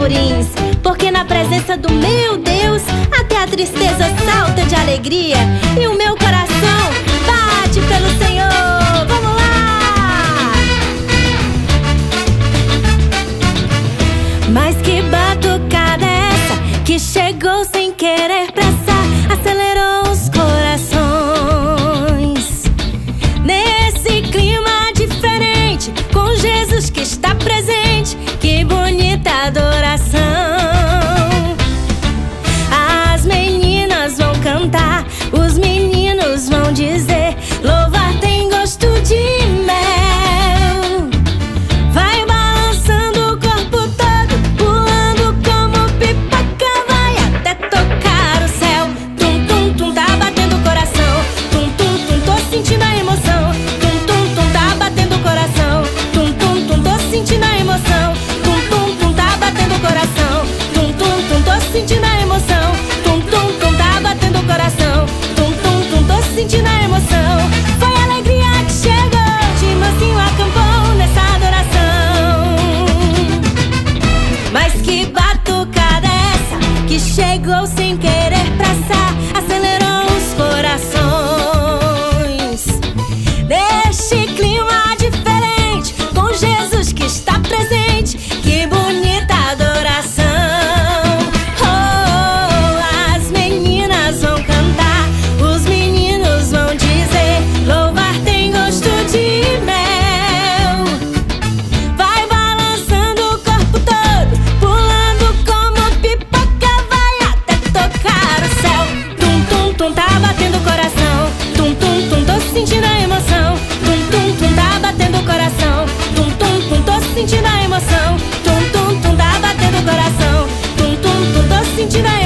tamborins, porque na presença do meu Deus até a tristeza salta de alegria e o meu coração bate pelo Senhor. Vamos lá! Mas que batucada é essa que chegou sem querer pressar, acelerou os corações nesse clima diferente, com Jesus que está presente. Que bonita adoração. As meninas vão cantar, os meninos vão dizer: louvar tem gosto de mel. Vai balançando o corpo todo, pulando como pipoca, vai até tocar o céu. Tum, tum, tum, tá batendo o coração. Tum, tum, tum, tô sentindo a emoção. Tum, tum, tum, tá batendo o coração. Tum, tum, tum, tô sentindo a emoção. Sentindo a emoção, tum tum tum, tá batendo o coração. Tum tum tum, tô sentindo a emoção. Foi a alegria que chegou, de mansinho acampou nessa adoração. Mas que batucada é essa que chegou sem querer pressar, acelerou os corações neste clima diferente, com Jesus que está presente. Que bonita adoração. Sentindo a emoção, tum tum tum, tá batendo o coração. Tum tum tum, tô sentindo a emoção. Tum tum tum, tá batendo o coração. Tum tum tum, tô sentindo a emoção.